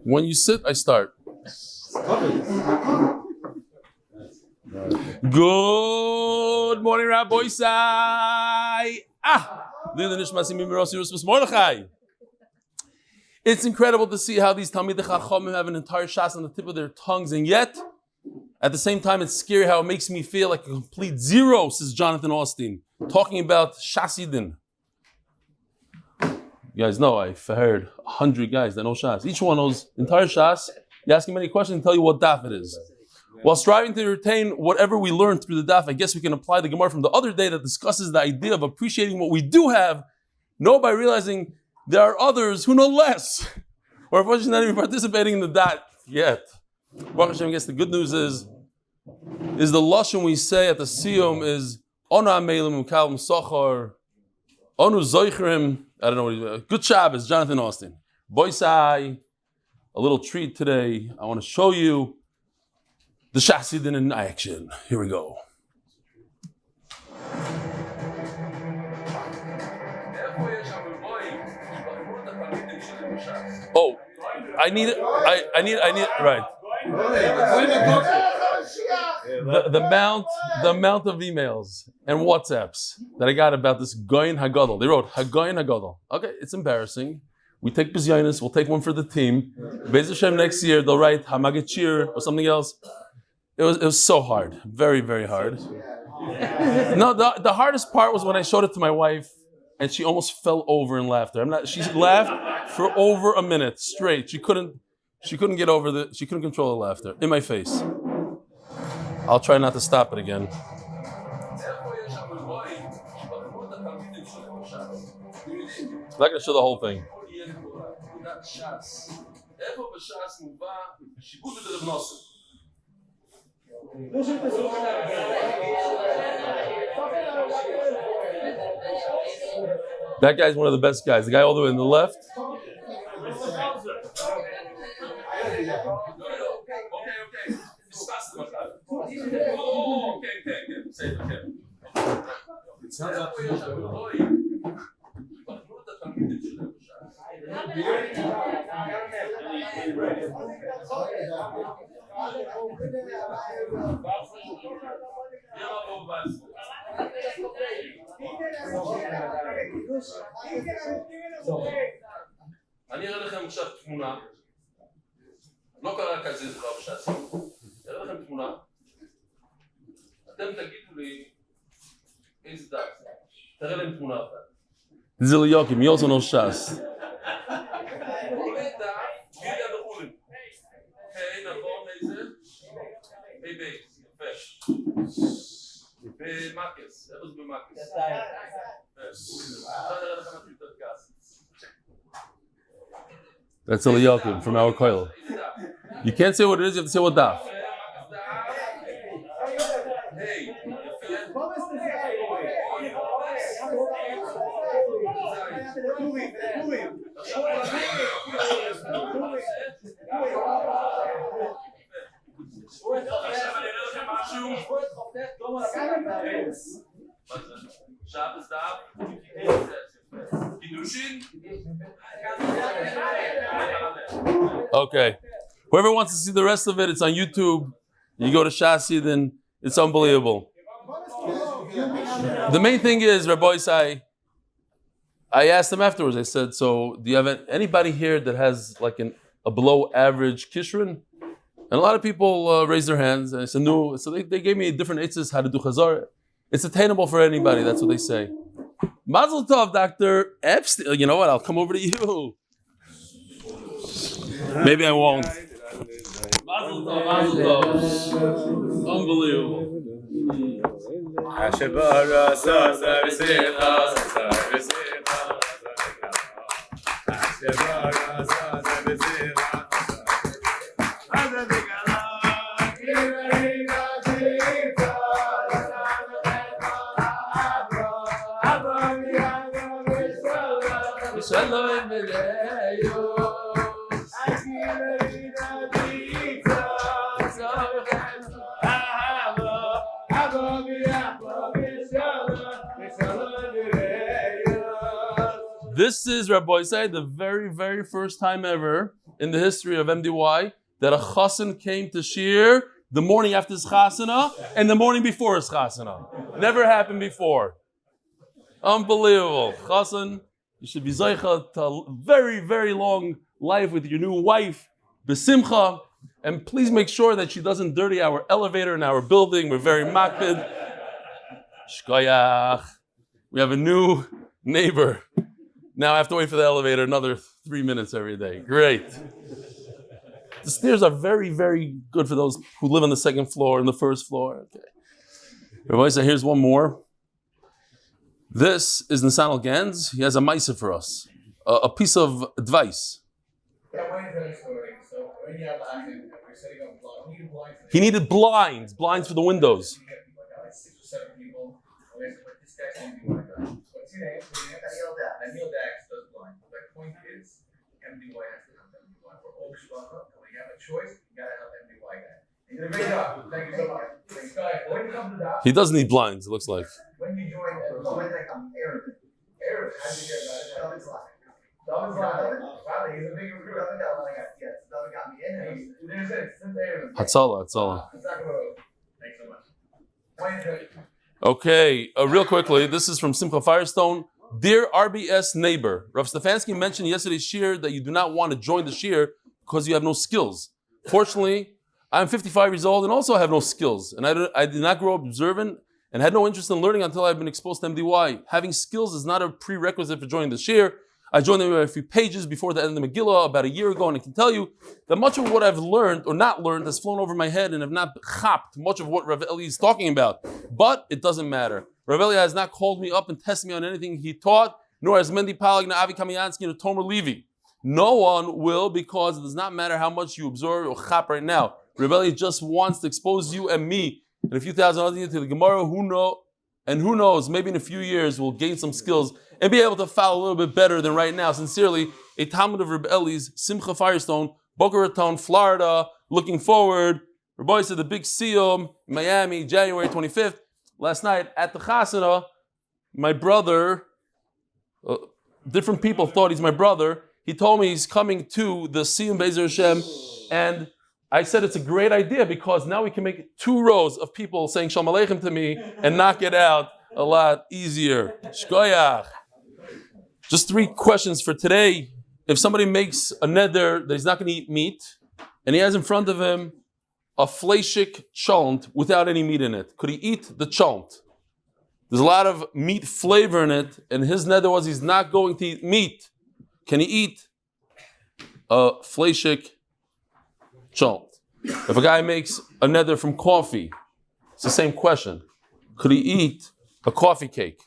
When you sit, I start. Good morning, Rabbi Sai. Mordechai. It's incredible to see how these Talmidei Chachamim have an entire shas on the tip of their tongues, and yet, at the same time, it's scary how it makes me feel like a complete zero, says Jonathan Austin, talking about Shasidin. You guys know, I've heard 100 guys that know Shas. Each one knows entire Shas. You ask him any question and tell you what daf it is. While striving to retain whatever we learned through the daf, I guess we can apply the Gemara from the other day that discusses the idea of appreciating what we do have, know by realizing there are others who know less, or unfortunately not even participating in the daf yet. Baruch Hashem, I guess the good news is the lashon we say at the Siyum is Onu Amelim Ukalim Sochar, Onu Zoichrim. I don't know what he's. Good Shabbos, Jonathan Austin. Boisai, a little treat today. I want to show you the Shasidin in action. Here we go. Oh, I need it. Right. The amount of emails and WhatsApps that I got about this Goyin Hagadol. They wrote Hagoyin Hagadol. Okay, it's embarrassing. We take Bizyonis, we'll take one for the team. Be'ez Hashem next year they'll write Hamaget Shiur or something else. It was so hard, very very hard. No, the hardest part was when I showed it to my wife and she almost fell over in laughter. She laughed for over a minute straight. She couldn't get over she couldn't control the laughter in my face. I'll try not to stop it again. I'm not going to show the whole thing. That guy's one of the best guys. The guy all the way on the left. It sounds like אני אראה לכם עכשיו תמונה, לא קרה כזה דבר שעשינו, אראה לכם תמונה, אתם תגידו לי איזה דף, תראה להם תמונה אחת. זה ליוקים, he also knows Shas. עולה דף, גילה בחולים. היי, נכון, איזה? היי בייס, יפה. במקס, איפה זה במקס? עכשיו נראה לכם יותר גס. That's Eli Yosef from our coil. You can't say what it is, you have to say what daf. Shabbos daf. Okay. Whoever wants to see the rest of it, it's on YouTube. You go to Shasi, then it's unbelievable. The main thing is, Rabbi Sai, I asked him afterwards, I said, so do you have anybody here that has like a below average kishrin? And a lot of people raised their hands, and I said, no. So they gave me different itzes how to do chazar. It's attainable for anybody, that's what they say. Mazel tov, Dr. Epstein. You know what? I'll come over to you. Maybe I won't. Mazel tov. Unbelievable. This is, Rabbi said, the very, very first time ever in the history of MDY that a chassan came to Shiur the morning after his chasana and the morning before his chasana. Never happened before. Unbelievable. Chassan, you should be zeicha to a very, very long life with your new wife, besimcha, and please make sure that she doesn't dirty our elevator in our building. We're very makpid. Shkoyach. We have a new neighbor. Now I have to wait for the elevator another 3 minutes every day. Great. The stairs are very, very good for those who live on the second floor and the first floor. Okay. Rabbi said, here's one more. This is Nisan Gans. He has a maisa for us. A piece of advice. He needed blinds for the windows. He does need blinds, it looks like. When you join that, when they come, Aaron, how did you hear about it? David's lying. Wow, he's a big recruiter. David got me in. There's it, since Aaron. Hatzala. Thanks so much. Okay, real quickly, this is from Simcha Firestone. Dear RBS neighbor, Rav Stefansky mentioned yesterday's shiur that you do not want to join the shiur because you have no skills. Fortunately, I'm 55 years old and also have no skills. And I did not grow up observant and had no interest in learning until I've been exposed to MDY. Having skills is not a prerequisite for joining the shiur. I joined them a few pages before the end of the Megillah about a year ago, and I can tell you that much of what I've learned or not learned has flown over my head and have not chapped much of what Rav Eli is talking about. But it doesn't matter. Rav Eli has not called me up and tested me on anything he taught, nor has Mendy Pollak, Avi Kamiansky, nor Tomer Levi. No one will, because it does not matter how much you absorb or chap right now. Rav Eli just wants to expose you and me and a few thousand others to the Gemara. Who knows, maybe in a few years we'll gain some skills and be able to follow a little bit better than right now. Sincerely, a Talmud of Rabbi Eli's, Simcha Firestone, Boca Raton, Florida. Looking forward. Rabbi said the big Siyum, Miami, January 25th. Last night at the Chasana, my brother, different people thought he's my brother. He told me he's coming to the Siyum Bezer Hashem, and I said it's a great idea because now we can make 2 rows of people saying Shalom Aleichem to me and knock it out a lot easier. Shkoyach. Just 3 questions for today. If somebody makes a neder that he's not going to eat meat, and he has in front of him a fleishik cholent without any meat in it, could he eat the cholent? There's a lot of meat flavor in it, and his neder was he's not going to eat meat. Can he eat a fleishik cholent? If a guy makes a neder from coffee, it's the same question. Could he eat a coffee cake?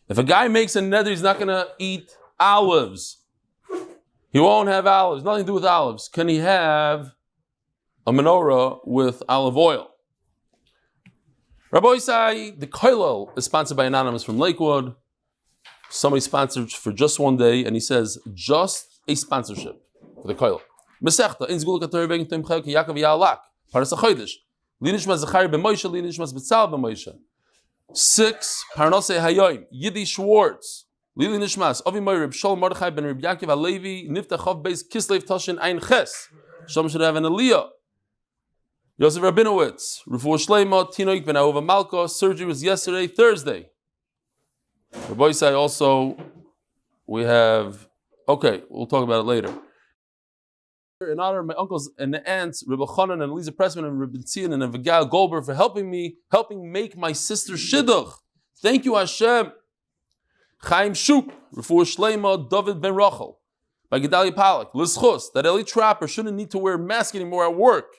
If a guy makes a neder, he's not going to eat olives. He won't have olives. Nothing to do with olives. Can he have a menorah with olive oil? Rabbi Isai, the koilel is sponsored by Anonymous from Lakewood. Somebody sponsored for just one day, and he says, just a sponsorship for the koilel. Mesechta, in Sgula K'Torah wegen Tומכיה כיעקב ויעל Paras HaChodesh. Eli Zechariah ben Moshe, Eli בּצלאל ben Moshe. 6, Parnasei Hayoim, Yidy Schwartz, Lili Nishmas, Avi Moiri, Shalom, Mordechai ben Yosef, Halevi, Nifter Chav Beis, Kislev Tashin Ein Ches. Shalom should have an Aliyah. Yosef Rabinowitz, Refua Shleima, Tinoik ben Ahova Malka. Surgery was yesterday, Thursday. Rabbi Isai also, we have, okay, we'll talk about it later. In honor of my uncles and the aunts, Rabbi Chanan and Elisa Pressman and Rabbi Tzion and Vigal Goldberg for helping make my sister Shidduch. Thank you, Hashem. Chaim Shuk, Refua Shleima, David ben Rachel, by Gedalia Pollak, L'schus, that Eli Tropper shouldn't need to wear a mask anymore at work.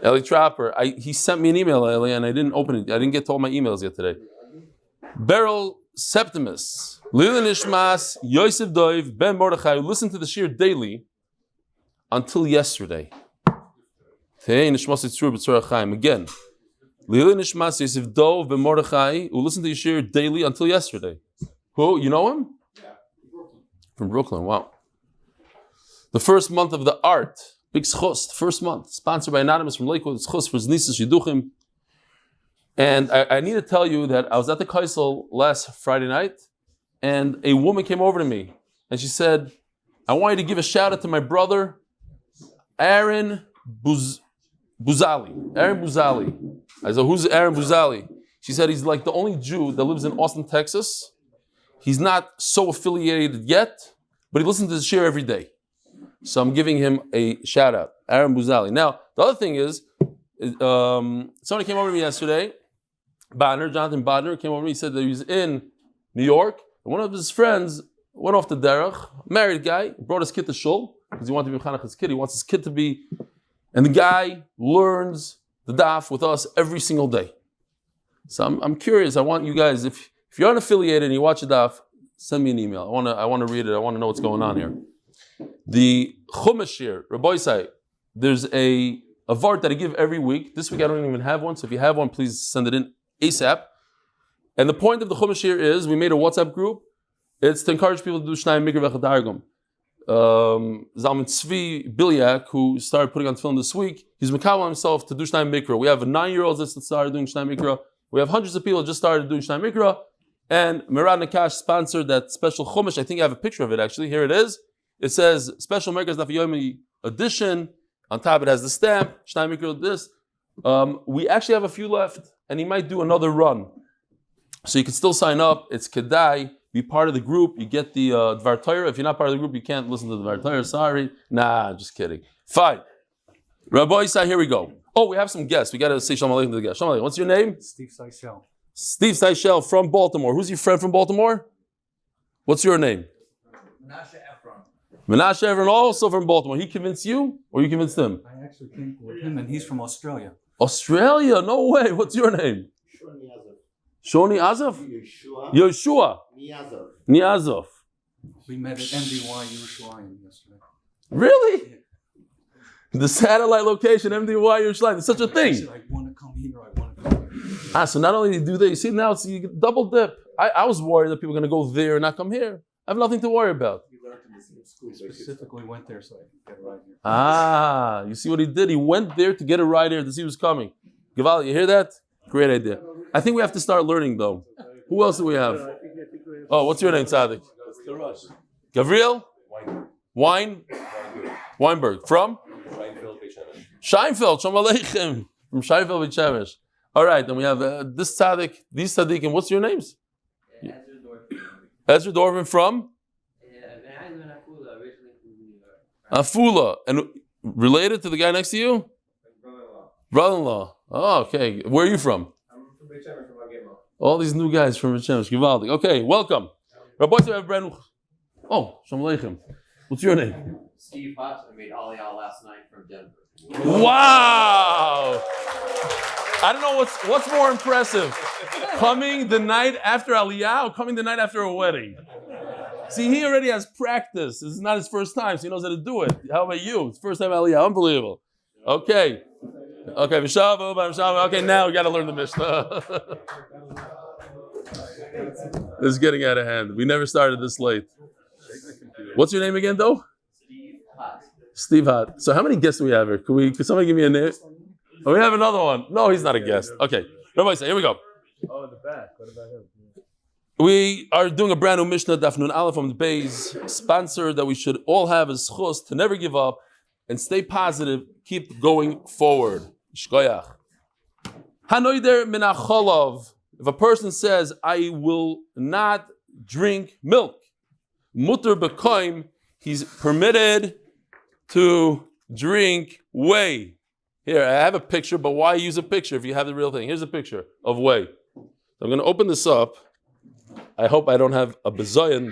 Eli Tropper, he sent me an email, Eli, and I didn't open it. I didn't get to all my emails yet today. Berryl Septimus, Lili Nishmas, Yosef Doiv, Ben Mordechai, who listened to the shiur daily until yesterday. Again, Lili Nishmas, Yosef Dov, Ben Mordechai, who listened to the shiur daily until yesterday. Who? You know him? Yeah, from Brooklyn. Wow. The first month of the art, big schus, first month, sponsored by Anonymous from Lakewood, schus for Znisas Yiduchim. And I need to tell you that I was at the Kysel last Friday night, and a woman came over to me, and she said, I want you to give a shout out to my brother, Aaron Buzali. Aaron Buzali. I said, who's Aaron Buzali? She said he's like the only Jew that lives in Austin, Texas. He's not so affiliated yet, but he listens to the Shiur every day. So I'm giving him a shout out, Aaron Buzali. Now, the other thing is, somebody came over to me yesterday, Jonathan Bodner came over to me, he said that he was in New York, and one of his friends went off to derech, married guy, brought his kid to shul, because he wanted to be mechanech his kid, he wants his kid to be, and the guy learns the daf with us every single day. So I'm curious, I want you guys, if you're unaffiliated and you watch the daf, send me an email. I want to read it, I want to know what's going on here. The Chumash here, Motsei, there's a vart that I give every week. This week I don't even have one, so if you have one, please send it in ASAP. And the point of the Chumash here is, we made a WhatsApp group. It's to encourage people to do Shnai Mikra V'Chadargum. Zalman Tzvi Bilyak, who started putting on film this week, he's mekabel himself to do Shnai Mikra. We have 9-year-olds that started doing Shnai Mikra. We have hundreds of people that just started doing Shnai Mikra. And Mirad Nakash sponsored that special Chumash. I think I have a picture of it actually. Here it is. It says special Merkaz Daf Yomi edition. On top it has the stamp. Shnai Mikra this. We actually have a few left, and he might do another run. So you can still sign up. It's Kedai. Be part of the group. You get the Dvar Torah. If you're not part of the group, you can't listen to the Dvar Torah. Sorry. Nah, just kidding. Fine. Rabbi Isai, here we go. Oh, we have some guests. We got to say Shalom Aleichem to the guests. Shalom Aleichem. What's your name? Steve Seychelles. Steve Seychelles from Baltimore. Who's your friend from Baltimore? What's your name? Menashe Efron, also from Baltimore. He convinced you, or you convinced him? I actually came with him, and he's from Australia. Australia? No way. What's your name? Shoni Azov? Yoshua. Niazov. We met at MDY Yerushalayim yesterday. Really? Yeah. The satellite location, MDY Yerushalayim. There's such a thing. I said, I want to come here, I want to come here. So not only do they, see now it's you double dip. I was worried that people are going to go there and not come here. I have nothing to worry about. He specifically went there so I could get a ride here. You see what he did? He went there to get a ride here to see who's coming. Gedalia, you hear that? Great idea. I think we have to start learning though. Who else do we have? Oh, what's your name, Tzaddik? Gabriel? Weinberg. From? Scheinfeld. Shalom Aleichem. From Scheinfeld B'Shemesh. All right, then we have this Tzaddik, these Tzaddikim. What's your names? Ezra Dorfman from? Afula. And related to the guy next to you? Brother-in-law. Oh, okay. Where are you from? I'm from Beit Shemesh, from Agemo. All these new guys from Beit Shemesh. Givaldi. Okay, welcome. Rabbi, we have brand. Oh, Shalom Aleichem. What's your name? Steve Hutt. I made Aliyah last night from Denver. Wow! I don't know what's more impressive. Coming the night after Aliyah or coming the night after a wedding? See, he already has practice. This is not his first time, so he knows how to do it. How about you? It's first time Aliyah. Unbelievable. Okay. Okay, now we got to learn the Mishnah. This is getting out of hand. We never started this late. What's your name again, though? Steve Hutt. Steve Hutt. So how many guests do we have here? Could somebody give me a name? Oh, we have another one. No, he's not a guest. Okay. Rabbi, say, here we go. Oh, in the back. What about him? We are doing a brand new Mishnah, Daf Nun Aleph Amud Beis, sponsored that we should all have as chus to never give up and stay positive, keep going forward. Shkoyach. Hanoider min hacholov. If a person says, I will not drink milk, mutter b'koim, he's permitted to drink whey. Here, I have a picture, but why use a picture if you have the real thing? Here's a picture of whey. I'm going to open this up. I hope I don't have a bazoyan.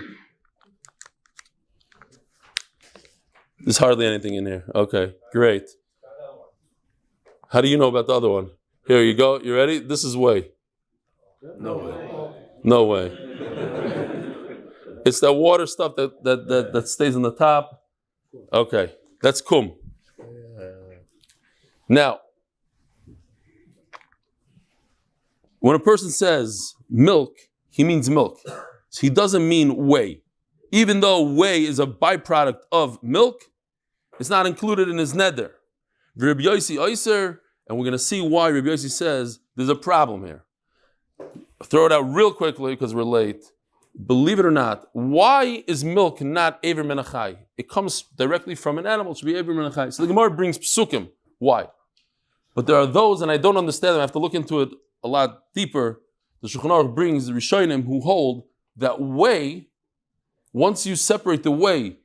There's hardly anything in here. Okay, great. How do you know about the other one? Here you go. You ready? This is whey. No way. No way. It's that water stuff that stays on the top. Okay, that's kum. Now, when a person says milk, he means milk. So he doesn't mean whey. Even though whey is a byproduct of milk, it's not included in his neder. Rabbi Yossi Oyser, and we're going to see why Rabbi Yossi says there's a problem here. Throw it out real quickly because we're late. Believe it or not, why is milk not Aver Menachai? It comes directly from an animal. It should be Aver Menachai. So the Gemara brings psukim. Why? But there are those, and I don't understand them. I have to look into it a lot deeper. The Shulchan Aruch brings the Rishonim who hold that whey, once you separate the whey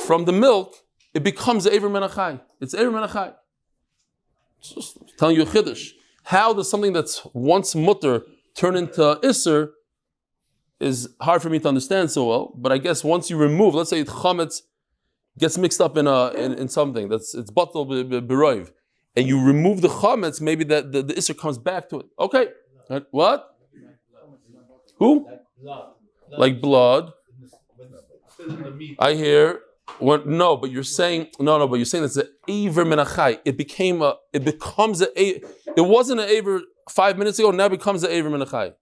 from the milk, it becomes Aver Menachai. It's Aver Menachai. Just telling you a chiddush. How does something that's once mutter turn into isser is hard for me to understand so well. But I guess once you remove, let's say chametz gets mixed up in something it's bּtzlאל b'roiv, and you remove the chametz, maybe the isser comes back to it. Okay, what? Who? Like blood. I hear. No, but you're saying but you're saying that's an aver menachai. It becomes it wasn't an aver 5 minutes ago. Now it becomes an aver menachai.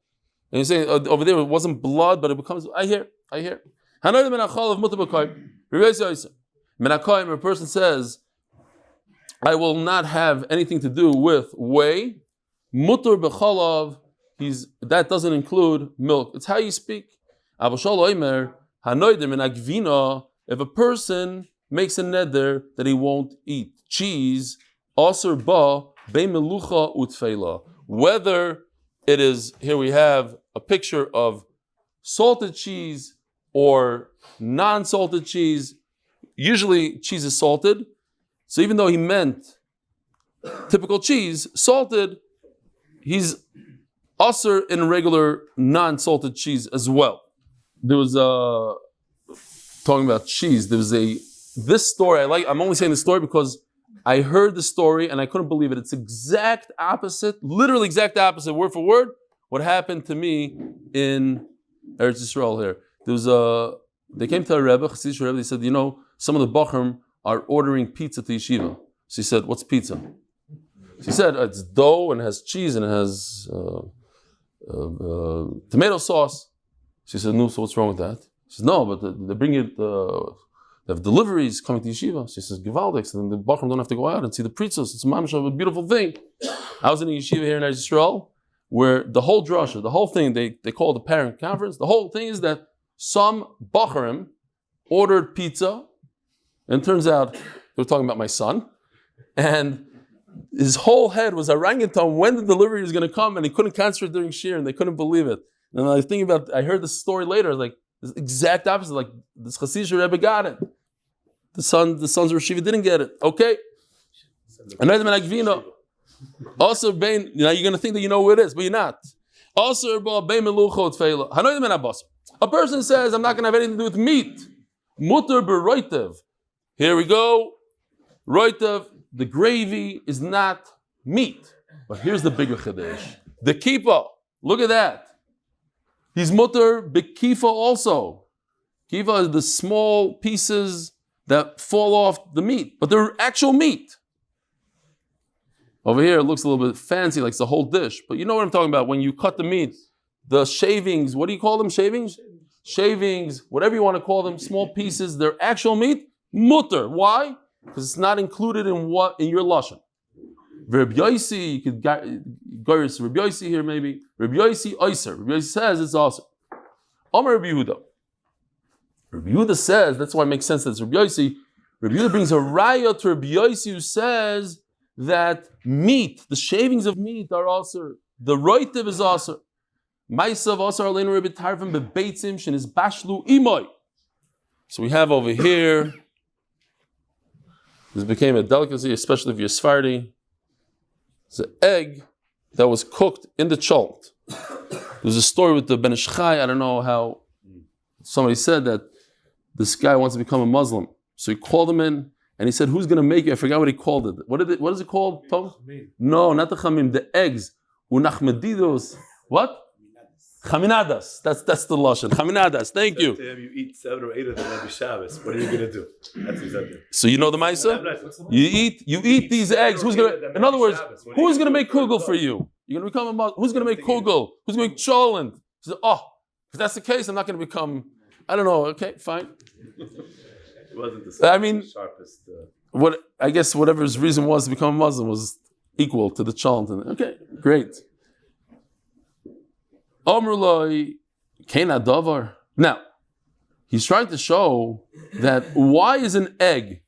And you're saying over there it wasn't blood, but it becomes. I hear. Hanoi menachal of mutabakay. Menachayim, a person says, I will not have anything to do with whey. Mutar b'chalav. That doesn't include milk. It's how you speak. If a person makes a neder that he won't eat cheese, asur ba be'melucha utfeila. Whether it is, here we have a picture of salted cheese or non-salted cheese. Usually cheese is salted. So even though he meant typical cheese, salted, he's asur in regular non-salted cheese as well. There was talking about cheese. There was this story. I'm only saying this story because I heard the story and I couldn't believe it. It's exact opposite, literally exact opposite, word for word, what happened to me in Eretz Yisrael here. They came to a Rebbe, Chassidish Rebbe. They said, some of the Bachrim are ordering pizza to yeshiva. So he said, what's pizza? She said, it's dough and it has cheese and it has tomato sauce. She said, no, so what's wrong with that? She says, no, but they bring it, they have deliveries coming to yeshiva. She says, Givaldik, so then the Bachrim don't have to go out and see the priestess. It's a beautiful thing. I was in a yeshiva here in Eretz Yisrael where the whole drasha, the whole thing, they call it the parent conference. The whole thing is that some Bachrim ordered pizza, and it turns out they were talking about my son, and his whole head was orangutan when the delivery was going to come, and he couldn't concentrate during Shiur, and they couldn't believe it. And I was thinking I heard this story later, like the exact opposite, like this Chassidish Rebbe got it. The sons of Yeshiva didn't get it. Okay. Also, you're going to think that you know who it is, but you're not. A person says, I'm not going to have anything to do with meat. Mutar b'roitev. Here we go. Roitev, the gravy is not meat. But here's the bigger chiddush. The kippah. Look at that. He's mutar b'kifa also. Kifa is the small pieces that fall off the meat, but they're actual meat. Over here, it looks a little bit fancy, like it's a whole dish. But you know what I'm talking about. When you cut the meat, the shavings, what do you call them? Shavings? Shavings, whatever you want to call them, small pieces, they're actual meat. Mutar. Why? Because it's not included in your lashon. Reb Yosi, you could go to Reb Yosi here maybe. Reb Yosi Oyser. Reb Yosi says it's awesome. Omer Reb Yehuda. Reb Yehuda says, that's why it makes sense that it's Reb Yosi. Reb Yehuda brings a raya to Reb Yosi who says that meat, the shavings of meat are also, the roitiv is also. Maisav also aleinu Rebbe Tarvim bebeitzim shenis bashlu imoy. So we have over here, this became a delicacy, especially if you're Sephardi. It's an egg that was cooked in the chalt. There's a story with the Ben Ish Chai. I don't know how somebody said that this guy wants to become a Muslim. So he called him in and he said, who's going to make it? I forgot what he called it. What is it called, Tom? No, not the chamim, the eggs. Unachmedidos. What? Chaminadas. That's the lashon. Chaminadas. Thank you. You eat 7 or 8 of them every Shabbos. What are you going to do? That's exactly. So you know the Maisa? You eat these eggs. Who's going to? In other words, who's going to make kugel for you? You're going to become a Muslim. Who's going to make kugel? Who's going to make cholent? So, if that's the case, I'm not going to become. I don't know. Okay, fine. It wasn't the sharpest. What I guess whatever his reason was to become a Muslim was equal to the cholent. Okay, great. Amrulai Kena Davar. Now, he's trying to show that why is an egg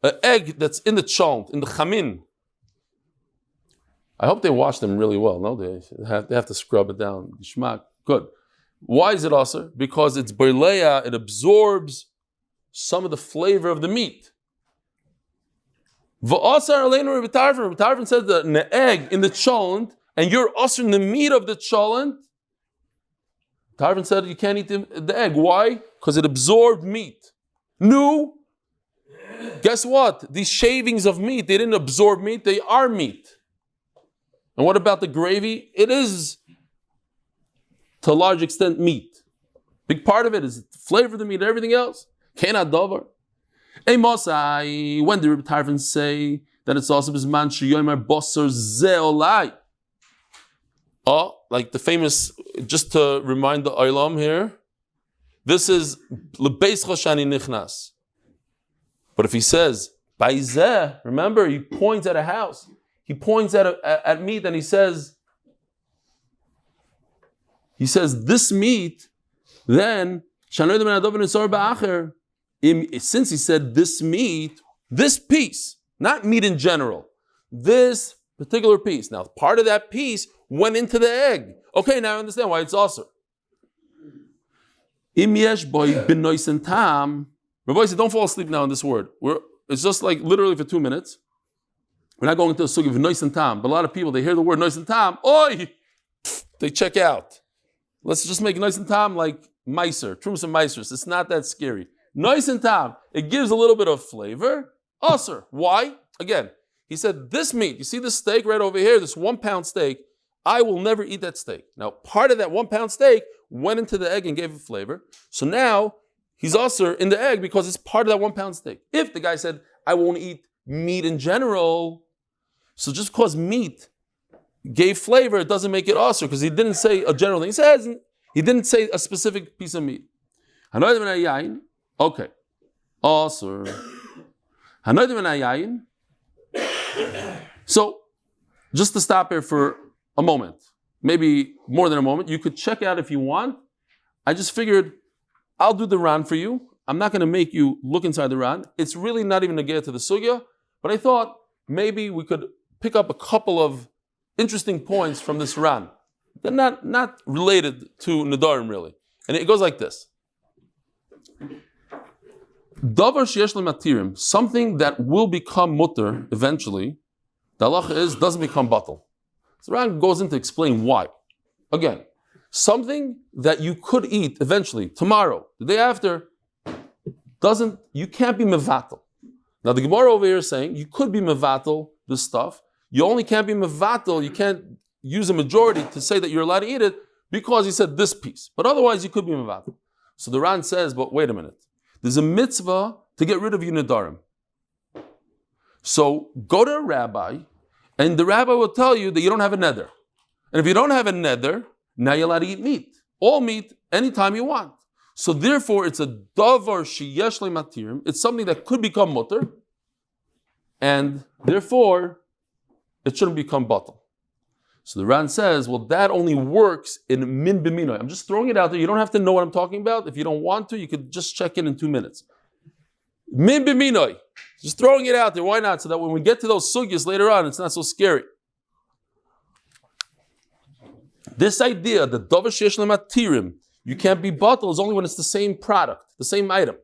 that's in the cholent, in the chamin. I hope they wash them really well. No, they have to scrub it down. Shmak, good. Why is it also? Because it's berleya, it absorbs some of the flavor of the meat. V'asar says that an egg in the cholent, and you're usering the meat of the cholent. Tarvin said you can't eat the egg. Why? Because it absorbed meat. No. Guess what? These shavings of meat, they didn't absorb meat, they are meat. And what about the gravy? It is, to a large extent, meat. Big part of it is the flavor of the meat, everything else. Cannot dover. Hey Motsei, when did Tarvin say that it's also bisman sheyomer bosser zeolai? Oh, like the famous, just to remind the Olam here, this is lebeis choshani nichnas. But if he says, Baizeh, remember, he points at a house. He points at meat and he says, this meat, then, since he said this meat, this piece, not meat in general, this particular piece. Now, part of that piece went into the egg. Okay, now I understand why it's also. Im yesh boy benoisen tam. Rabbi said, don't fall asleep now on this word. It's just like literally for 2 minutes. We're not going into a sugi of nois and tam, but a lot of people, they hear the word nois and tam, oi! They check out. Let's just make nois and tam like meiser, trums and meisers. It's not that scary. Nois and tam, it gives a little bit of flavor. Usser. Why? Again, he said, this meat, you see this steak right over here, this 1 pound steak, I will never eat that steak. Now, part of that 1 pound steak went into the egg and gave it flavor. So now, he's also in the egg because it's part of that 1 pound steak. If the guy said, I won't eat meat in general, so just because meat gave flavor, it doesn't make it also, because he didn't say a general thing. He didn't say a specific piece of meat. Okay. Also. So, just to stop here for a moment, maybe more than a moment, you could check out if you want. I just figured I'll do the Ran for you. I'm not going to make you look inside the Ran. It's really not even a get to the sugya, but I thought maybe we could pick up a couple of interesting points from this Ran. They're not related to Nedarim really. And it goes like this. Davar sheyesh lematirim, something that will become mutter eventually, the halacha is, doesn't become batal. So Ran goes in to explain why. Again, something that you could eat eventually, tomorrow, the day after, you can't be mevatel. Now the Gemara over here is saying, you could be mevatel this stuff, you only can't be mevatel, you can't use a majority to say that you're allowed to eat it, because he said this piece. But otherwise you could be mevatel. So the Ran says, but wait a minute, there's a mitzvah to get rid of your nedarim. So go to a rabbi, and the rabbi will tell you that you don't have a neder. And if you don't have a neder, now you're allowed to eat meat. All meat, anytime you want. So therefore, it's a davar sheyesh lematirim. It's something that could become mutter, and therefore, it shouldn't become batal. So the Ran says, well, that only works in min b'minoi. I'm just throwing it out there. You don't have to know what I'm talking about. If you don't want to, you could just check in 2 minutes. Min b'minoi. Just throwing it out there. Why not? So that when we get to those sugyas later on, it's not so scary. This idea that davar sheyesh lematirim, you can't be batal, is only when it's the same product, the same item.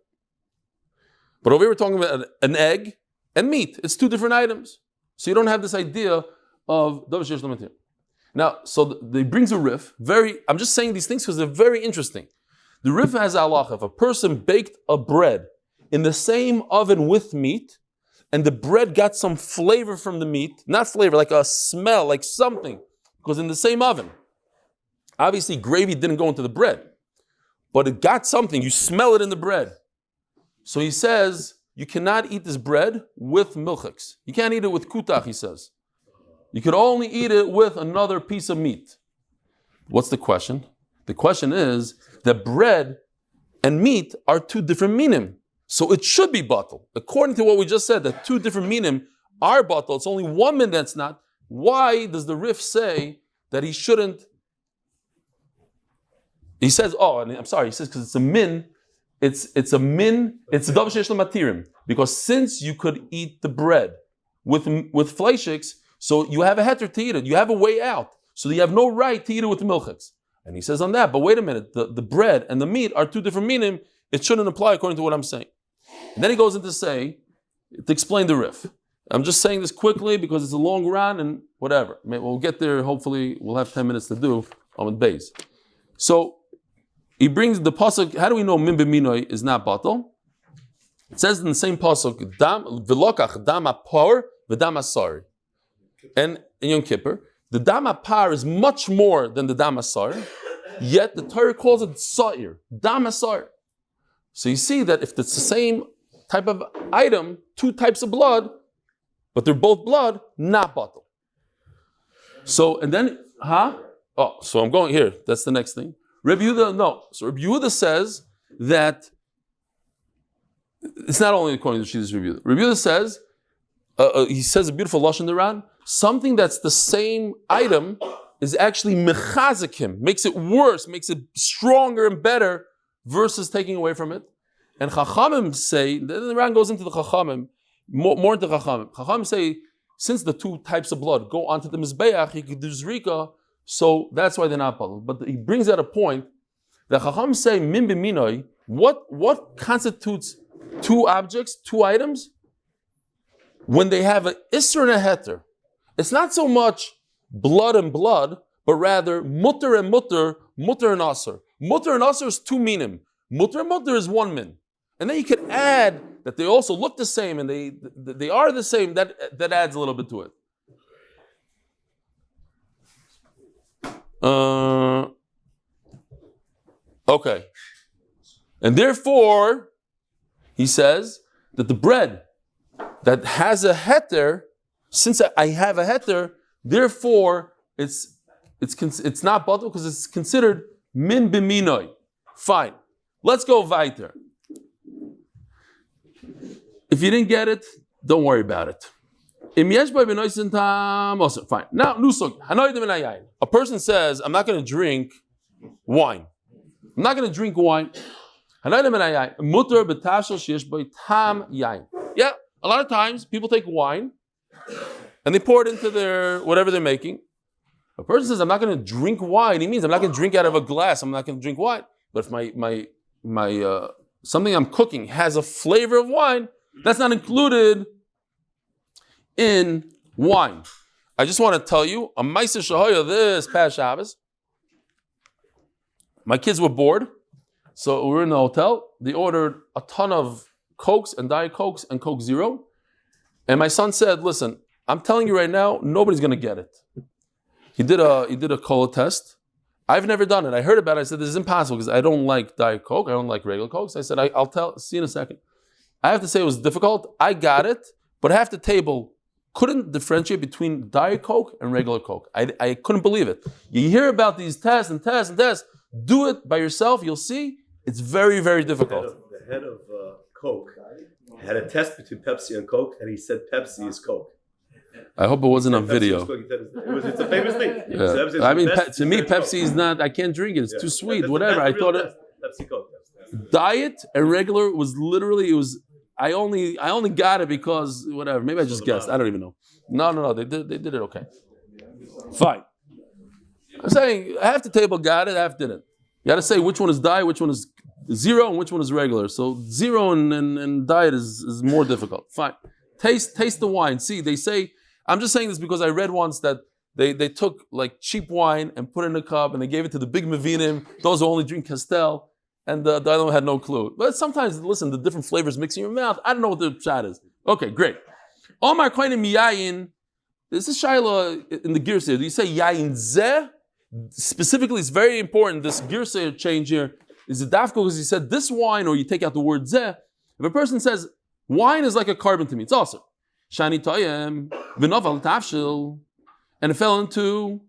But over here we're talking about an egg and meat. It's 2 different items. So you don't have this idea of davar sheyesh lematirim. Now, so he brings a riff. I'm just saying these things because they're very interesting. The riff has a halacha. If a person baked a bread in the same oven with meat, and the bread got some flavor from the meat, not flavor, like a smell, like something, because in the same oven. Obviously, gravy didn't go into the bread, but it got something. You smell it in the bread. So he says, you cannot eat this bread with milchiks. You can't eat it with kutach, he says. You could only eat it with another piece of meat. What's the question? The question is that bread and meat are 2 different minim. So it should be batal. According to what we just said, that 2 different minim are batal. It's only 1 min that's not. Why does the Rif say that he shouldn't He says, I'm sorry, he says because it's a min, it's a davar sheyesh lo matirim. Because since you could eat the bread with fleishiks, so you have a heter to eat it, you have a way out. So you have no right to eat it with the milchiks. And he says on that, but wait a minute, the bread and the meat are two different minim, it shouldn't apply according to what I'm saying. And then he goes into to explain the rif. I'm just saying this quickly because it's a long run and whatever. We'll get there, hopefully we'll have 10 minutes to do Amud Beis. So he brings the pasuk, how do we know min b'minoi is not batal? It says in the same pasuk, v'lokach dam apar v'dam asar. And in Yom Kippur, the dam apar is much more than the dam asar, yet the Torah calls it sa'ir, dam asar. So you see that if it's the same type of item, two types of blood, but they're both blood, not batal. So, and then, so I'm going here, that's the next thing. Rabbi Yehuda, no. So Rabbi Yehuda says that it's not only according to Shidduch Rabbi Yehuda. Rabbi Yehuda says, he says a beautiful lashon Iran, something that's the same item is actually mechazikim, makes it worse, makes it stronger and better versus taking away from it. And Chachamim say, then the Iran goes into the Chachamim, more into Chachamim. Chachamim say, since the two types of blood go onto the Mizbeach, he could do Zrika, so that's why they're not puzzled. But he brings out a point that Chacham say min b'minoi. What constitutes two objects, two items? When they have an isser and a heter, it's not so much blood and blood, but rather mutter and mutter, mutter and aser. Mutter and aser is two minim. Mutter and mutter is one min. And then you could add that they also look the same and they are the same. That adds a little bit to it. Okay. And therefore, he says that the bread that has a heter, since I have a heter, therefore it's not batal because it's considered min b'minoi. Fine. Let's go weiter. If you didn't get it, don't worry about it. Fine. Now, a person says, I'm not going to drink wine. I'm not going to drink wine. Yeah, a lot of times people take wine and they pour it into their whatever they're making. A person says, I'm not going to drink wine. He means I'm not going to drink out of a glass. I'm not going to drink wine. But if my something I'm cooking has a flavor of wine, that's not included in wine. I just want to tell you, a Ma'aser Shahoya this past Shabbos, my kids were bored, so we were in the hotel. They ordered a ton of Cokes and Diet Cokes and Coke Zero. And my son said, listen, I'm telling you right now, nobody's going to get it. He did a cola test. I've never done it. I heard about it. I said, this is impossible because I don't like Diet Coke. I don't like regular Cokes. I said, I'll see in a second. I have to say it was difficult. I got it, but half the table couldn't differentiate between Diet Coke and regular Coke. I couldn't believe it. You hear about these tests and tests and tests. Do it by yourself. You'll see. It's very, very difficult. The head of Coke had a test between Pepsi and Coke, and he said Pepsi is Coke. I hope it wasn't on video. It's a famous thing. Yeah. I mean, to me, Pepsi is not, I can't drink it. It's too sweet, whatever. I thought it. Pepsi Coke. Diet and regular was literally, I only got it because, whatever. Maybe I just guessed. I don't even know. No. They did it okay. Fine. I'm saying half the table got it, half didn't. You got to say which one is diet, which one is zero, and which one is regular. So zero and diet is more difficult. Fine. Taste the wine. See, they say, I'm just saying this because I read once that they took like cheap wine and put it in a cup and they gave it to the big Mevinim, those who only drink Castel, and the other one had no clue. But sometimes, listen, the different flavors mix in your mouth. I don't know what the shot is. Okay, great. Omar Koinim Yayin, this is Shaila in the Girseh. Do you say Yayin Zeh? Specifically, it's very important, this Girseh change here is a dafko because he said this wine, or you take out the word Zeh. If a person says, wine is like a carbon to me, it's awesome. Shani Toyem, V'noval Tafshil, and it fell into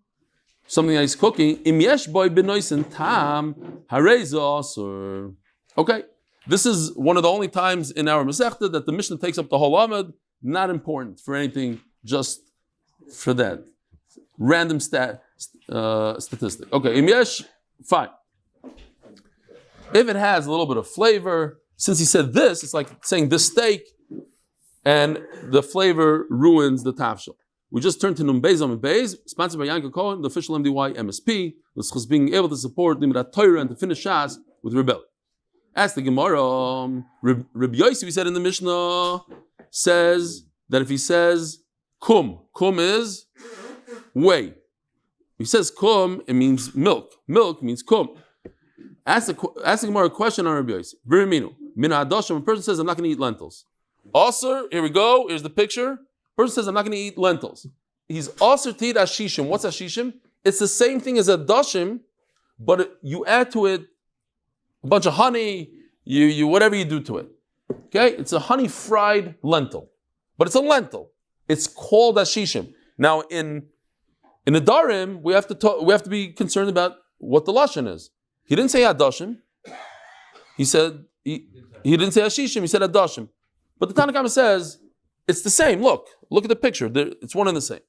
something that he's cooking. Im yesh boy benoisen tam hareza asur. Okay, this is one of the only times in our Masechta that the Mishnah takes up the whole Amud. Not important for anything, just for that random statistic. Okay, im yesh, fine. If it has a little bit of flavor, since he said this, it's like saying this steak, and the flavor ruins the tafshil. We just turned to Amud Beis, sponsored by Yankov Cohen, the official MDY MSP, was being able to support the Torah and to finish Shas with rebellion. Ask the Gemara, Rabbi Yosef, we said in the Mishnah, says that if he says kum is whey. If he says kum, it means milk. Milk means kum. Ask the Gemara a question on Rabbi Yosef. A person says, I'm not going to eat lentils. Also, here we go, here's the picture. Person says, I'm not going to eat lentils. He's also to eat ashishim. What's ashishim? It's the same thing as a dashim, but you add to it a bunch of honey, you whatever you do to it. Okay? It's a honey fried lentil. But it's a lentil. It's called ashishim. Now in Nedarim, we have to be concerned about what the lashon is. He didn't say adashim. He said he didn't say ashishim, he said adashim. But the Tanakhama says it's the same. Look at the picture. It's one and the same.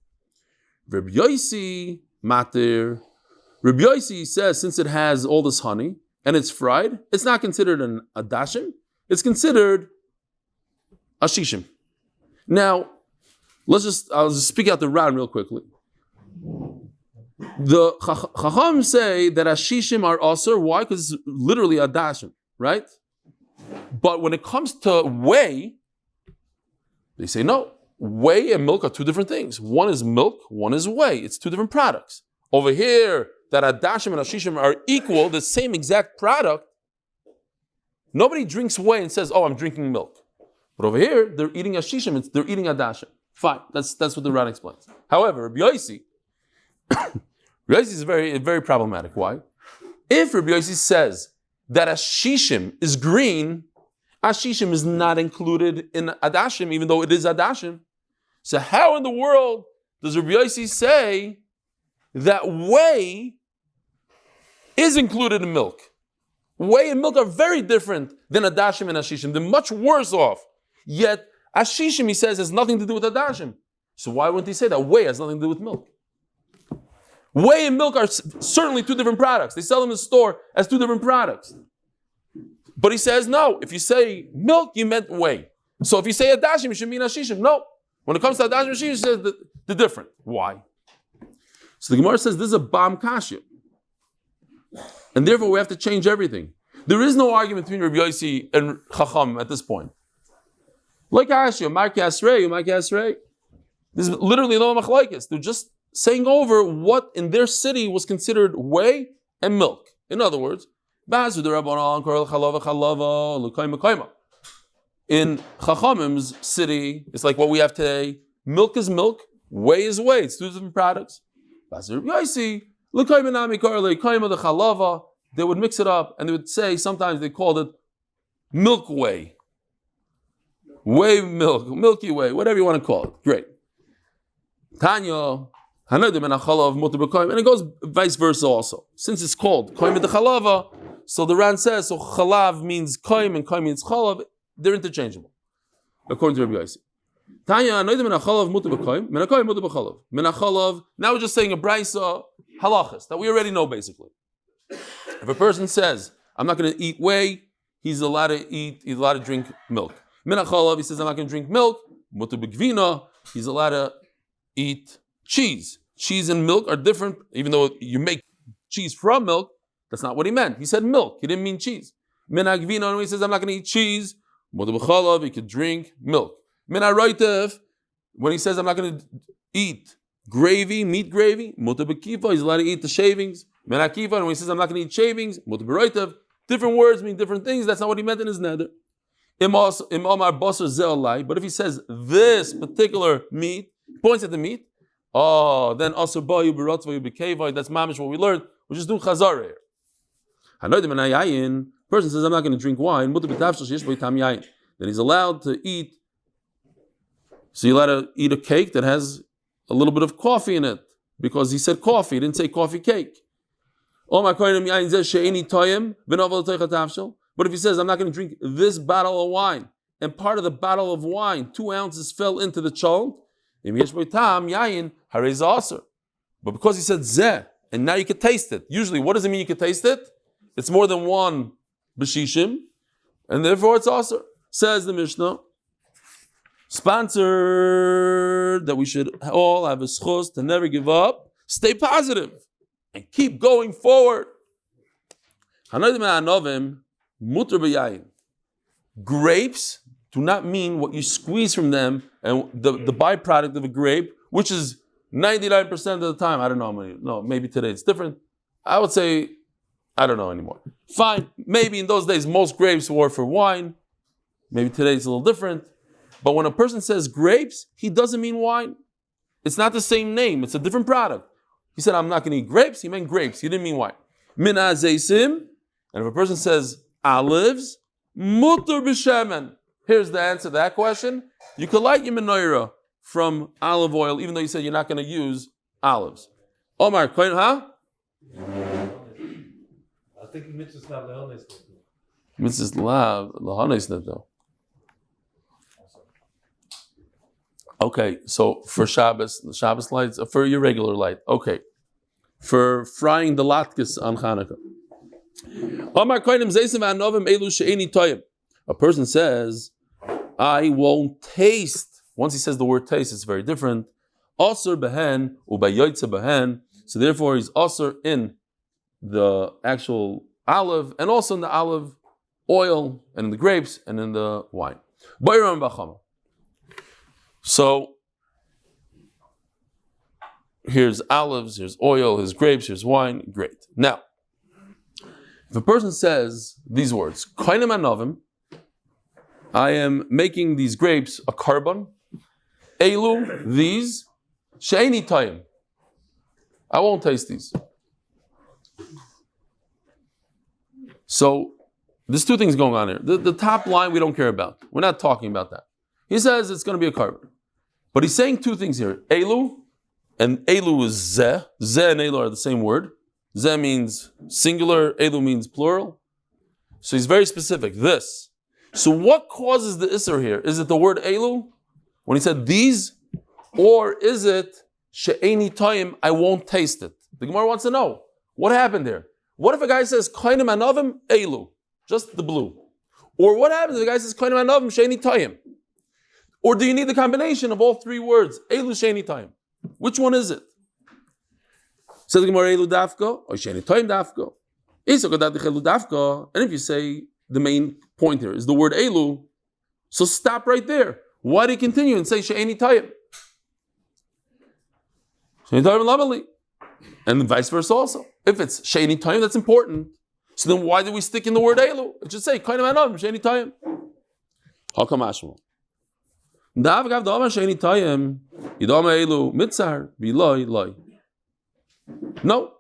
Rabbi Yosef matir. Rabbi Yosef says since it has all this honey and it's fried, it's not considered an adashim. It's considered ashishim. Now, I'll just speak out the Ran real quickly. The Chacham say that ashishim are asur. Why? Because it's literally adashim, right? But when it comes to whey, they say no. Whey and milk are two different things. One is milk, one is whey. It's two different products. Over here, that adashim and ashishim are equal, the same exact product. Nobody drinks whey and says, "Oh, I'm drinking milk." But over here, they're eating ashishim. They're eating adashim. Fine, that's what the Ran explains. However, Rabbi Yosef is very, very problematic. Why? If Rabbi Yosef says that ashishim is green, ashishim is not included in adashim, even though it is adashim. So how in the world does Rabbi Yosef say that whey is included in milk? Whey and milk are very different than adashim and ashishim. They're much worse off. Yet ashishim, he says, has nothing to do with adashim. So why wouldn't he say that whey has nothing to do with milk? Whey and milk are certainly two different products. They sell them in the store as two different products. But he says, no, if you say milk, you meant whey. So if you say adashim, you should mean ashishim. No. When it comes to adashim and ashishim, he says they're different. Why? So the Gemara says this is a bam kasha. And therefore we have to change everything. There is no argument between Rabbi Yosef and Chacham at this point. Like Ashia, Marki Asrei. This is literally no machlokes. They're just saying over what in their city was considered whey and milk. In other words, in Chachamim's city, it's like what we have today. Milk is milk, whey is whey. It's two different products. They would mix it up and they would say, sometimes they called it milk whey. Whey milk, milky way, whatever you want to call it. Great. Tanya, and it goes vice versa also. Since it's called koim de chalava, so the Ran says, so chalav means koim and koim means chalav, they're interchangeable, according to Rabbi Yosef. Tanya, now we're just saying a brisa halachas that we already know basically. If a person says, I'm not going to eat whey, he's allowed to drink milk. Minachalav, he says, I'm not going to drink milk. Mutu b'gvina, he's allowed to eat cheese. Cheese and milk are different, even though you make cheese from milk. That's not what he meant. He said milk. He didn't mean cheese. Minagvina, when he says, I'm not going to eat cheese, mutu b'chalav, he could drink milk. Minaroitev, when he says, I'm not going to eat gravy, meat gravy, mutu b'kifa, he's allowed to eat the shavings. Minakifa, when he says, I'm not going to eat shavings, mutu b'roitev, different words mean different things. That's not what he meant in his neder. But if he says this particular meat, points at the meat, then also that's mamish what we learned. We just do chazar here. Person says, I'm not going to drink wine. Then he's allowed to eat. So you're allowed to eat a cake that has a little bit of coffee in it, because he said coffee, he didn't say coffee cake. But if he says, I'm not going to drink this bottle of wine, and part of the bottle of wine, 2 ounces fell into the chalt, but because he said zeh, and now you can taste it. Usually, what does it mean you can taste it? It's more than one b'shishim, and therefore it's also. Says the Mishnah, sponsored that we should all have a schus to never give up, stay positive, and keep going forward. Grapes do not mean what you squeeze from them, and the byproduct of a grape, which is 99% of the time. I don't know how many. No, maybe today it's different. I would say, I don't know anymore. Fine, maybe in those days most grapes were for wine. Maybe today it's a little different. But when a person says grapes, he doesn't mean wine. It's not the same name. It's a different product. He said, I'm not going to eat grapes. He meant grapes. He didn't mean wine. Min hazeisim. And if a person says olives, mutar b'shemen. Here's the answer to that question. You could light your menorah from olive oil, even though you said you're not going to use olives. Omar, huh? I think mitzvah's lav lehones. Mitzvah's lav lehones though. Okay, so for Shabbos, the Shabbos lights, for your regular light. Okay, for frying the latkes on Hanukkah. A person says, I won't taste. Once he says the word taste, it's very different. Asur behen ubayotze behen. So therefore, he's asur in the actual olive, and also in the olive oil, and in the grapes, and in the wine. So here's olives, here's oil, here's grapes, here's wine. Great. Now, if a person says these words, "Koinem anovim," I am making these grapes a carbon. Elu, these, she'eni tayim. I won't taste these. So there's two things going on here. The top line we don't care about. We're not talking about that. He says it's going to be a carbon. But he's saying two things here. Elu, and Elu is zeh. Zeh and Elu are the same word. Zeh means singular, Elu means plural. So he's very specific. This. So what causes the isser here? Is it the word Elu, when he said these? Or is it she'eni tayim, I won't taste it? The Gemara wants to know, what happened there? What if a guy says koinem anovim Elu? Just the blue. Or what happens if a guy says koinem anovim she'eni tayim? Or do you need the combination of all three words? Elu she'eni tayim. Which one is it? Says the Gemara, Elu dafko, or she'eni tayim dafko. And if you say the main point here is the word Elu, so stop right there. Why do you continue and say she'eni tayim? She'eni tayim lamali. And vice versa also. If it's she'eni tayim, that's important. So then why do we stick in the word Elu? It should say koinem anovim she'eni tayim. Hakam ashmo. No,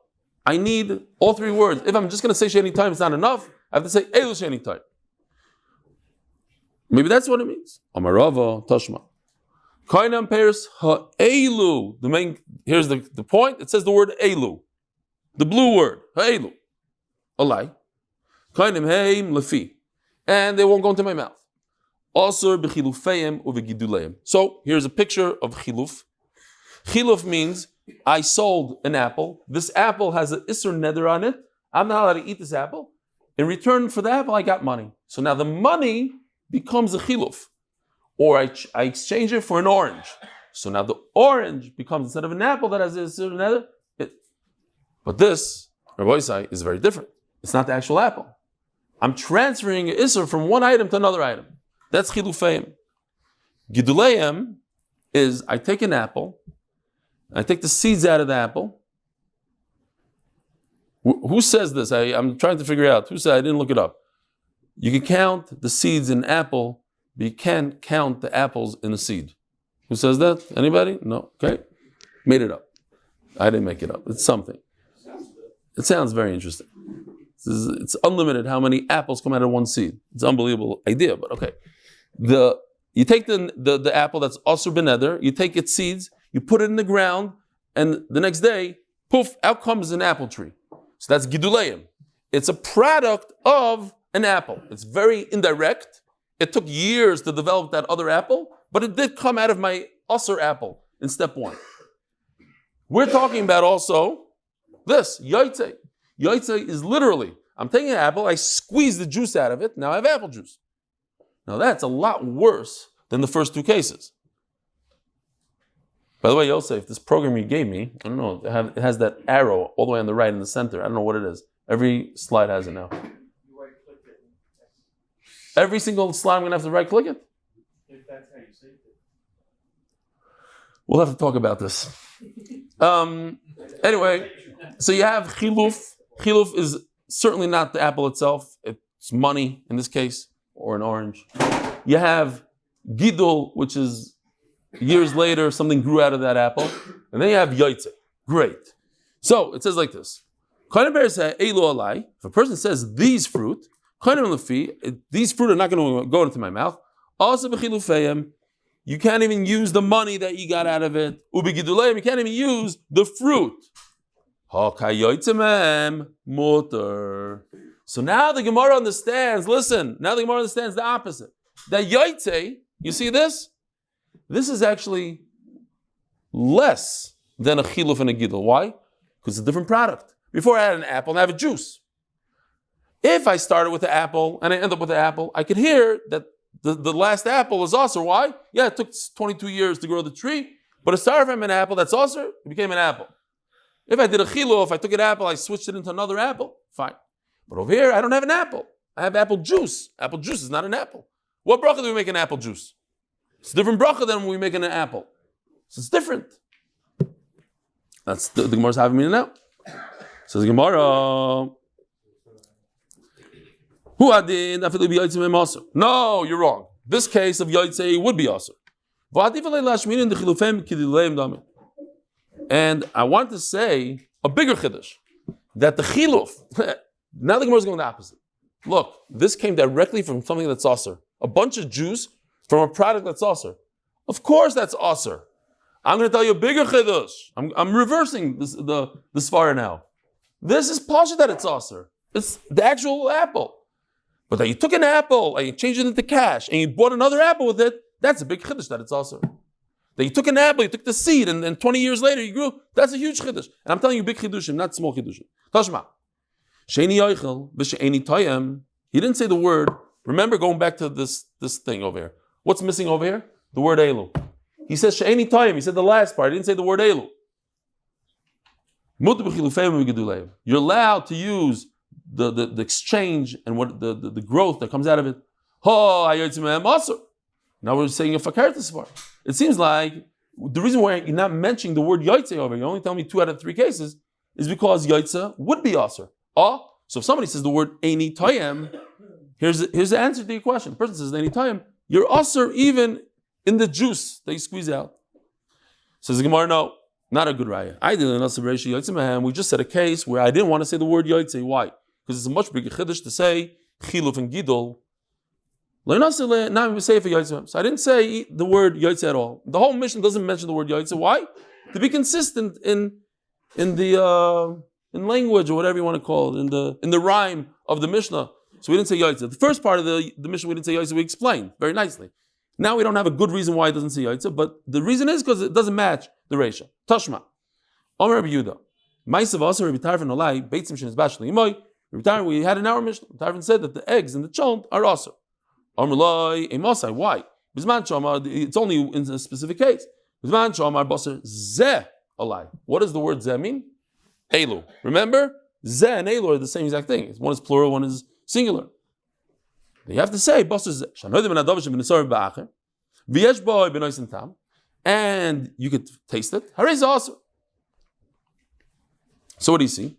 I need all three words. If I'm just going to say she'eni tayim, it's not enough. I have to say elu she'eni tayim. Maybe that's what it means. Amarava tashma. Kainam peiros ha'elu. The main, here's the point. It says the word elu, the blue word ha'elu. Alai. Kainam heim lefi, and they won't go into my mouth. Also, b'chilufeim uvegiduleim. So here's a picture of chiluf. Chiluf means I sold an apple. This apple has an isser neder on it. I'm not allowed to eat this apple. In return for the apple, I got money. So now the money becomes a chiluf. Or I exchange it for an orange. So now the orange becomes, instead of an apple that has an isser neder, but this, Rabinowitz, is very different. It's not the actual apple. I'm transferring an isser from one item to another item. That's chilufeim. Giduleim is I take an apple, I take the seeds out of the apple. Who says this? I'm trying to figure out. Who said? I didn't look it up. You can count the seeds in an apple, but you can't count the apples in a seed. Who says that? Anybody? No? Okay. Made it up. I didn't make it up. It's something. It sounds very interesting. It's unlimited how many apples come out of one seed. It's an unbelievable idea, but okay. You take the apple that's asur b'neder, you take its seeds, you put it in the ground, and the next day, poof, out comes an apple tree. So that's giduleim. It's a product of an apple. It's very indirect. It took years to develop that other apple, but it did come out of my asur apple in step one. We're talking about also this, yotzei. Yotzei is literally, I'm taking an apple, I squeeze the juice out of it, now I have apple juice. Now that's a lot worse than the first two cases. By the way, Yosef, this program you gave me, I don't know, it has that arrow all the way on the right in the center. I don't know what it is. Every slide has it now. Every single slide I'm going to have to right click it? If that's how you saved it. We'll have to talk about this. Anyway, so you have chiluf. Chiluf is certainly not the apple itself. It's money in this case, or an orange. You have gidul, which is years later, something grew out of that apple. And then you have yaitze. Great. So it says like this. If a person says these fruit, these fruit are not going to go into my mouth. Also, you can't even use the money that you got out of it. You can't even use the fruit. So now the Gemara understands, listen, now the Gemara understands the opposite. That yaitze, you see this? This is actually less than a chiluf and a gidul. Why? Because it's a different product. Before I had an apple and I have a juice. If I started with the apple and I end up with the apple, I could hear that the last apple is also. Why? Yeah, it took 22 years to grow the tree, but it started from an apple that's also, it became an apple. If I did a chiluf, if I took an apple, I switched it into another apple, fine. But over here, I don't have an apple. I have apple juice. Apple juice is not an apple. What bracha do we make in apple juice? It's a different bracha than when we make in an apple. So it's different. That's the Gemara's having me now. Says the Gemara. No, you're wrong. This case of yaitze would be also. And I want to say a bigger chiddush, that the chiluf, now the Gemara is going the opposite. Look, this came directly from something that's aser. A bunch of juice from a product that's aser. Of course that's aser. I'm going to tell you a bigger chiddush. I'm reversing the svara now. This is pasha that it's aser. It's the actual apple. But that you took an apple and you changed it into cash and you bought another apple with it, that's a big chiddush that it's aser. That you took an apple, you took the seed, and then 20 years later you grew, that's a huge chiddush. And I'm telling you big chiddushim, not small chiddushim. Tashma. Sheini yoichel, v'she'eni toyem. He didn't say the word. Remember going back to this thing over here. What's missing over here? The word elu. He says she'eni toyem. He said the last part. He didn't say the word elu. You're allowed to use the exchange and what the growth that comes out of it. Now we're saying a fakartas part. It seems like the reason why you're not mentioning the word yaitze over here, you only tell me 2 out of 3 cases, is because yaitze would be aser. So if somebody says the word eini toyem, here's the answer to your question. The person says eini toyem, you're aser even in the juice that you squeeze out. Says the Gemara, no, not a good raya. I didn't know. We just said a case where I didn't want to say the word yaitze. Why? Because it's a much bigger chiddush to say chiluf and gidul. So I didn't say the word yaitze at all. The whole mission doesn't mention the word yaitze. Why? To be consistent in language or whatever you want to call it, in the rhyme of the Mishnah. So we didn't say yaitze. The first part of the Mishnah we didn't say yaitze. We explained very nicely. Now we don't have a good reason why it doesn't say yaitze, but the reason is because it doesn't match the ratio. Tashma. Omer Rabbi Yehuda. Ma'asav Asar Rabbi Tarfon Olai Beitzim Shenis Bashli Imoy. Rabbi Tarfon, we had in our Mishnah. Rabbi Tarfon said that the eggs and the cholent are Asar. Omer Loi Emosai. Why? It's only in a specific case. What does the word zeh mean? Elu. Remember? Zeh and Elu are the same exact thing. One is plural, one is singular. You have to say, and you could taste it. So what do you see?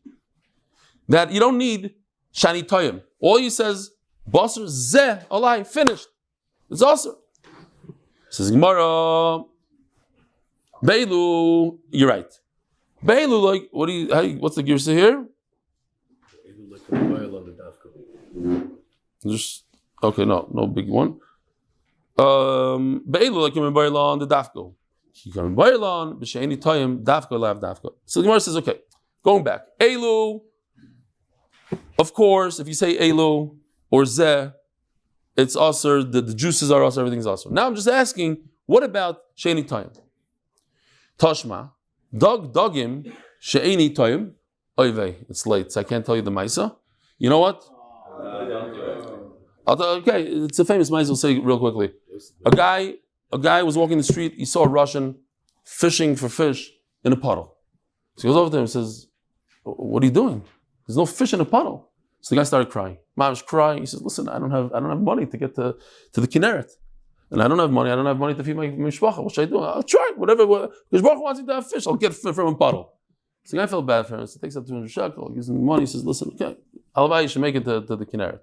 That you don't need shani toyim. All you says, basar zeh alai, finished. It's also. Says Gemara, Beilu, you're right. Beilu, like, what's the girsa here? Just, okay, no big one. Beilu, like, you're on the dafko. You can on b'she'eni toyim, dafko, lav dafko. So the Gemara says, okay, going back. Elu, of course, if you say Elu or Zeh, it's also, the juices are also, everything's also. Now I'm just asking, what about she'eni toyim? Tashma, dogim, she'eni toyim, oivei. It's late, so I can't tell you the maisa. You know what? Okay, it's a famous mice. I'll say real quickly. A guy was walking the street. He saw a Russian fishing for fish in a puddle. So he goes over to him and says, "What are you doing? There's no fish in a puddle." So the guy started crying. Mom was crying. He says, "Listen, I don't have money to get to the Kinneret, and I don't have money to feed my mishpacha. What should I do? I'll try whatever. Because Baruch wants me to have fish. I'll get from a puddle." So the guy felt bad for him. So he takes up 200 shekel, gives him money. He says, "Listen, okay, Alvai, you should make it to the Kinneret."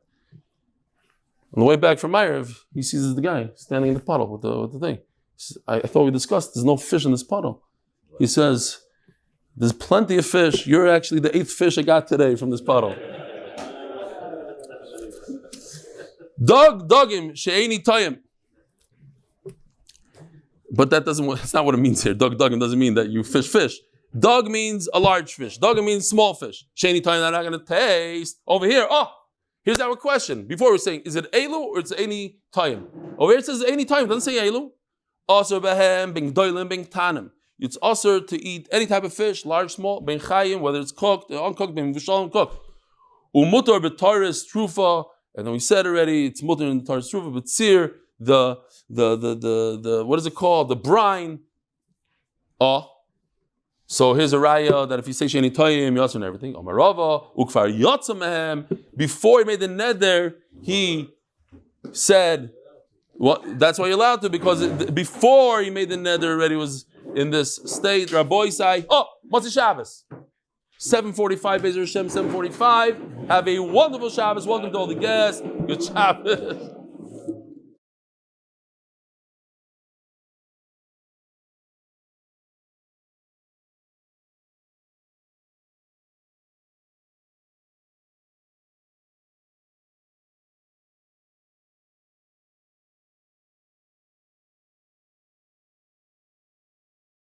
On the way back from Ma'ariv, he sees the guy standing in the puddle with the thing. He says, I thought we discussed there's no fish in this puddle. He says, "There's plenty of fish. You're actually the 8th fish I got today from this puddle." Dogim she'eni toyim. But that's not what it means here. Dogim doesn't mean that you fish. Dog means a large fish. Dogim means small fish. She'eni toyim, they're not going to taste. Over here, here's our question. Before we're saying, is it elu or it's any toyim? Over here it says any toyim. It doesn't say elu. Asur behem, bing doilim, bing tanim. It's asur to eat any type of fish, large, small, bing chayim, whether it's cooked, uncooked, bing v'shalom, cooked. Umutar b'taris trufa. And then we said already, it's mutar in the taris trufa, but tzir, the what is it called? The brine. So here's a raya that if you say sheni toyim, yatsa and everything. Omarava ukfar yatsa mehem. Before he made the neder, he said, "Well, that's why you're allowed to, because before he made the neder already was in this state." Rabbi say, Motsei Shabbos. 7:45, Bezer Hashem, 7:45. Have a wonderful Shabbos. Welcome to all the guests. Good Shabbos.